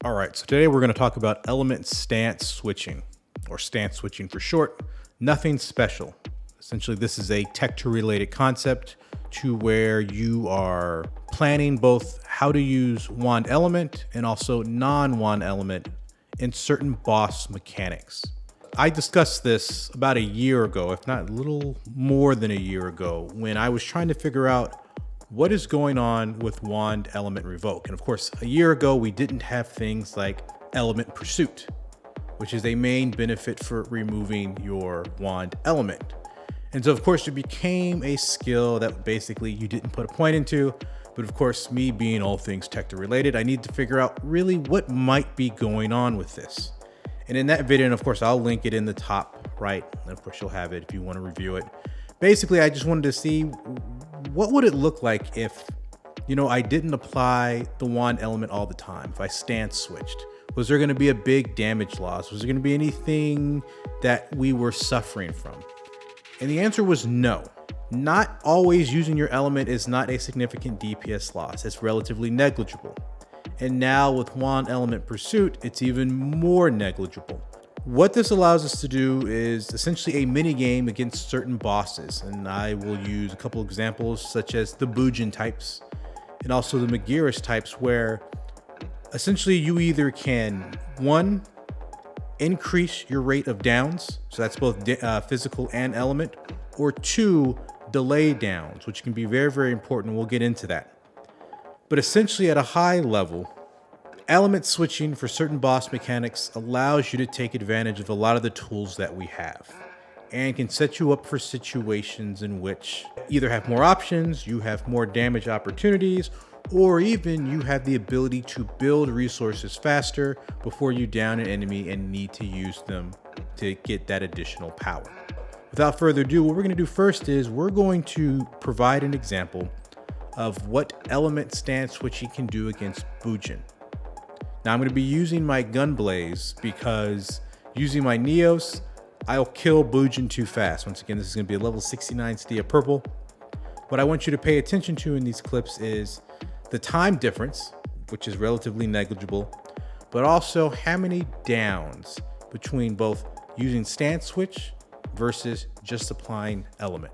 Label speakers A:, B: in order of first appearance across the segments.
A: All right, so today we're going to talk about element stance switching, or stance switching for short. Nothing special. Essentially, this is a Techter related concept to where you are planning both how to use wand element and also non-wand element in certain boss mechanics. I discussed this about a year ago, if not a little more than a year ago, when I was trying to figure out what is going on with wand element revoke. And of course, a year ago, we didn't have things like element pursuit, which is a main benefit for removing your wand element. And so of course, it became a skill that basically you didn't put a point into. But of course, me being all things Techter related, I need to figure out really what might be going on with this. And in that video, and of course, I'll link it in the top right. And of course, you'll have it if you want to review it. Basically, I just wanted to see what would it look like if, I didn't apply the wand element all the time, if I stance switched. Was there going to be a big damage loss? Was there going to be anything that we were suffering from? And the answer was no. Not always using your element is not a significant DPS loss. It's relatively negligible. And now with wand element pursuit, it's even more negligible. What this allows us to do is essentially a mini game against certain bosses. And I will use a couple examples such as the Bujin types and also the Magiris types, where essentially you either can, one, increase your rate of downs. So that's both physical and element, or two, delay downs, which can be very, very important. We'll get into that. But essentially at a high level, element switching for certain boss mechanics allows you to take advantage of a lot of the tools that we have and can set you up for situations in which either have more options, you have more damage opportunities, or even you have the ability to build resources faster before you down an enemy and need to use them to get that additional power. Without further ado, what we're going to do first is we're going to provide an example of what element stance switching can do against Bujin. Now I'm going to be using my Gunblaze because using my Neos, I'll kill Bujin too fast. Once again, this is going to be a level 69 Stia Purple. What I want you to pay attention to in these clips is the time difference, which is relatively negligible, but also how many downs between both using stance switch versus just applying element.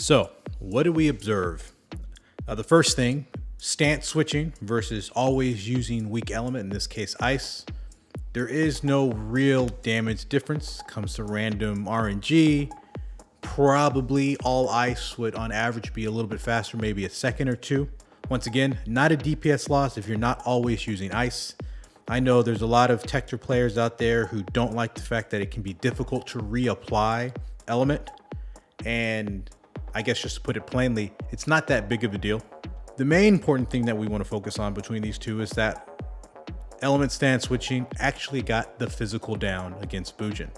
A: So what do we observe? The first thing, stance switching versus always using weak element, in this case ice. There is no real damage difference. Comes to random RNG. Probably all ice would on average be a little bit faster, maybe a second or two. Once again, not a DPS loss if you're not always using ice. I know there's a lot of Techter players out there who don't like the fact that it can be difficult to reapply element. And I guess just to put it plainly, it's not that big of a deal. The main important thing that we want to focus on between these two is that element stance switching actually got the physical down against Bujin.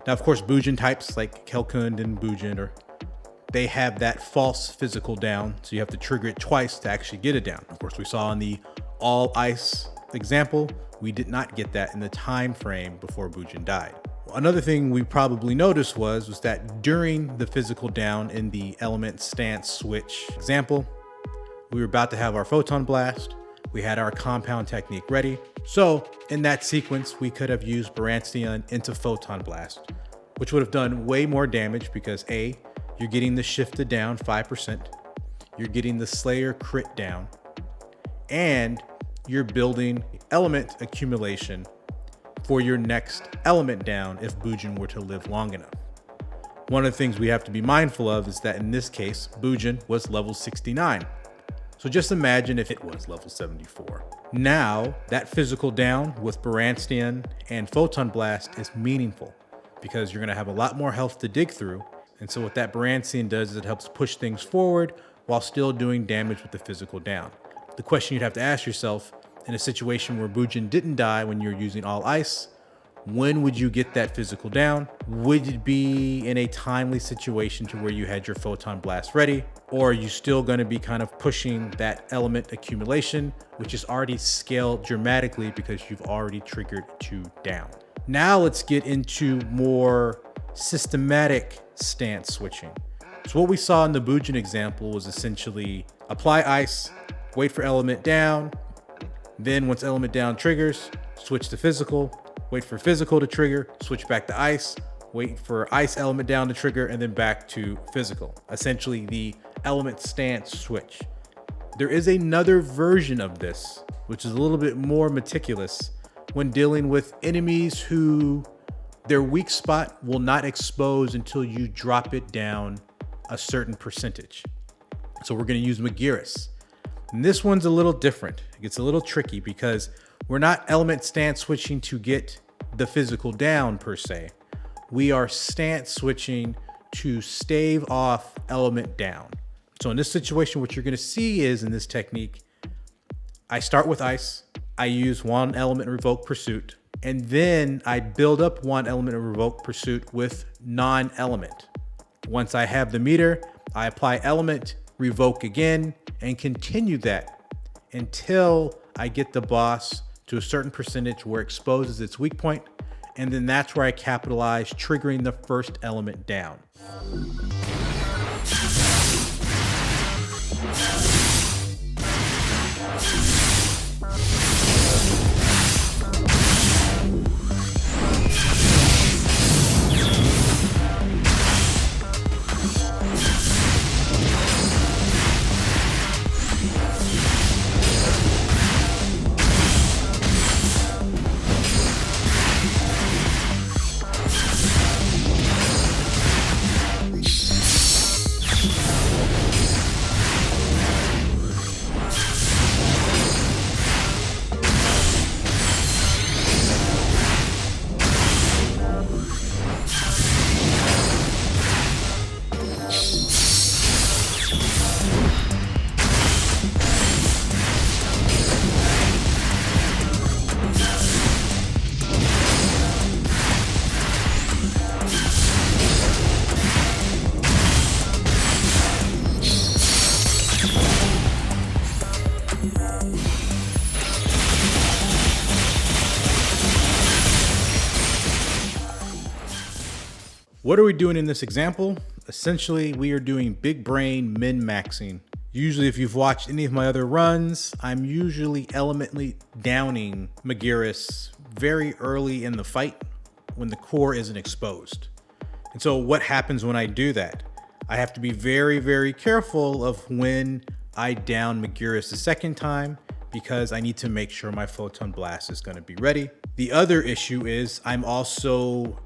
A: Now, of course, Bujin types like Kelkund and Bujin, they have that false physical down, so you have to trigger it twice to actually get it down. Of course, we saw in the all ice example, we did not get that in the time frame before Bujin died. Another thing we probably noticed was that during the physical down in the element stance switch example, we were about to have our photon blast. We had our compound technique ready. So in that sequence, we could have used Baranstein into photon blast, which would have done way more damage because A, you're getting the shifted down 5%, you're getting the Slayer crit down, and you're building element accumulation for your next element down if Bujin were to live long enough. One of the things we have to be mindful of is that in this case, Bujin was level 69. So just imagine if it was level 74. Now that physical down with Baranstein and Photon Blast is meaningful because you're gonna have a lot more health to dig through. And so what that Baranstein does is it helps push things forward while still doing damage with the physical down. The question you'd have to ask yourself in a situation where Bujin didn't die when you're using all ice, when would you get that physical down? Would it be in a timely situation to where you had your photon blast ready? Or are you still going to be kind of pushing that element accumulation, which is already scaled dramatically because you've already triggered 2 down? Now let's get into more systematic stance switching. So what we saw in the Bujin example was essentially apply ice, wait for element down, then once element down triggers, switch to physical, wait for physical to trigger, switch back to ice, wait for ice element down to trigger, and then back to physical. Essentially the element stance switch. There is another version of this, which is a little bit more meticulous when dealing with enemies who their weak spot will not expose until you drop it down a certain percentage. So we're gonna use McGearus. And this one's a little different. It gets a little tricky because we're not element stance switching to get the physical down per se. We are stance switching to stave off element down. So in this situation, what you're gonna see is in this technique, I start with ice, I use 1 element revoke pursuit, and then I build up 1 element revoke pursuit with non-element. Once I have the meter, I apply element, revoke again, and continue that until I get the boss to a certain percentage where it exposes its weak point, and then that's where I capitalize triggering the first element down. What are we doing in this example? Essentially, we are doing big brain min-maxing. Usually, if you've watched any of my other runs, I'm usually elementally downing McGearus very early in the fight when the core isn't exposed. And so what happens when I do that? I have to be very, very careful of when I down Magirus the second time because I need to make sure my Photon Blast is going to be ready. The other issue is I'm also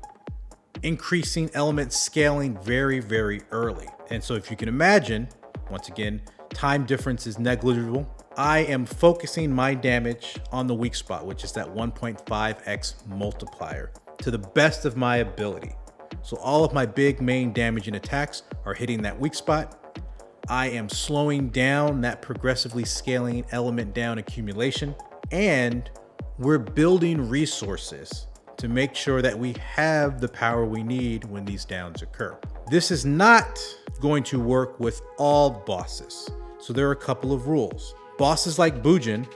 A: increasing element scaling very, very early. And so if you can imagine, once again, time difference is negligible. I am focusing my damage on the weak spot, which is that 1.5x multiplier, to the best of my ability. So all of my big main damage and attacks are hitting that weak spot. I am slowing down that progressively scaling element down accumulation, and we're building resources to make sure that we have the power we need when these downs occur. This is not going to work with all bosses. So there are a couple of rules. Bosses like Bujin,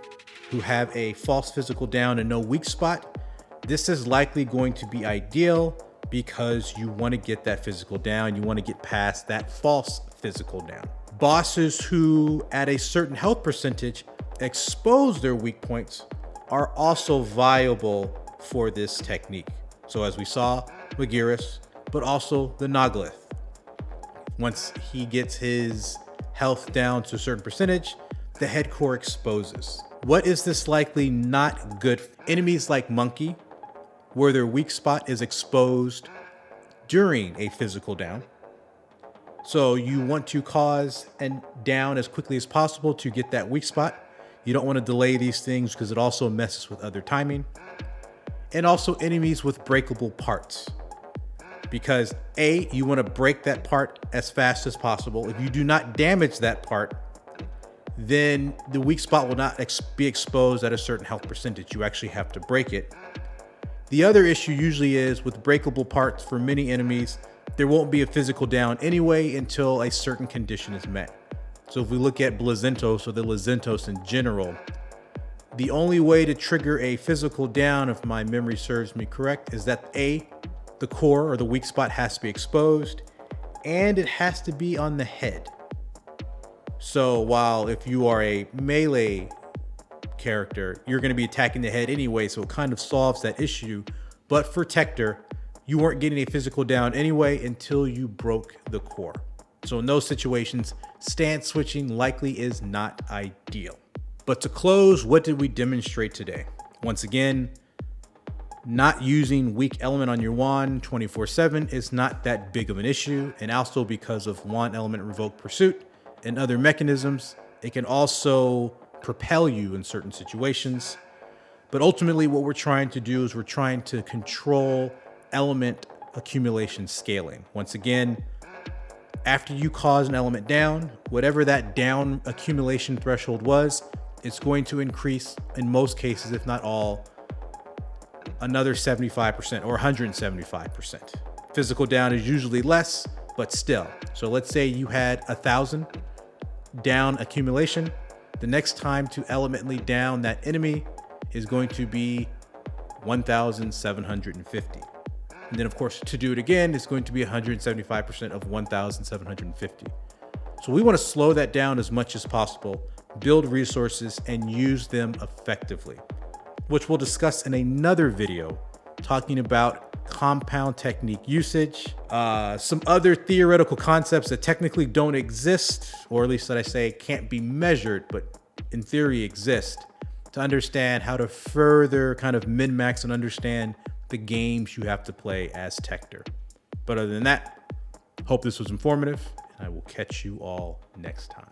A: who have a false physical down and no weak spot, this is likely going to be ideal because you want to get that physical down. You want to get past that false physical down. Bosses who at a certain health percentage expose their weak points are also viable for this technique. So as we saw, Magirus, but also the Nogglith. Once he gets his health down to a certain percentage, the head core exposes. What is this likely not good for? Enemies like Monkey, where their weak spot is exposed during a physical down. So you want to cause a down as quickly as possible to get that weak spot. You don't want to delay these things because it also messes with other timing. And also enemies with breakable parts. Because A, you want to break that part as fast as possible. If you do not damage that part, then the weak spot will not be exposed at a certain health percentage. You actually have to break it. The other issue usually is with breakable parts for many enemies, there won't be a physical down anyway until a certain condition is met. So if we look at Blazentos or the Lazentos in general, the only way to trigger a physical down, if my memory serves me correct, is that A, the core or the weak spot has to be exposed, and it has to be on the head. So while if you are a melee character, you're going to be attacking the head anyway, so it kind of solves that issue. But for Techter, you weren't getting a physical down anyway until you broke the core. So in those situations, stance switching likely is not ideal. But to close, what did we demonstrate today? Once again, not using weak element on your wand 24/7 is not that big of an issue. And also because of wand element revoke pursuit and other mechanisms, it can also propel you in certain situations. But ultimately what we're trying to do is we're trying to control element accumulation scaling. Once again, after you cause an element down, whatever that down accumulation threshold was, it's going to increase in most cases, if not all, another 75% or 175%. Physical down is usually less, but still. So let's say you had 1,000 down accumulation. The next time to elementally down that enemy is going to be 1,750. And then of course, to do it again, it's going to be 175% of 1,750. So we want to slow that down as much as possible, build resources and use them effectively, which we'll discuss in another video talking about compound technique usage, some other theoretical concepts that technically don't exist, or at least that I say can't be measured, but in theory exist, to understand how to further kind of min-max and understand the games you have to play as Techter. But other than that, hope this was informative, and I will catch you all next time.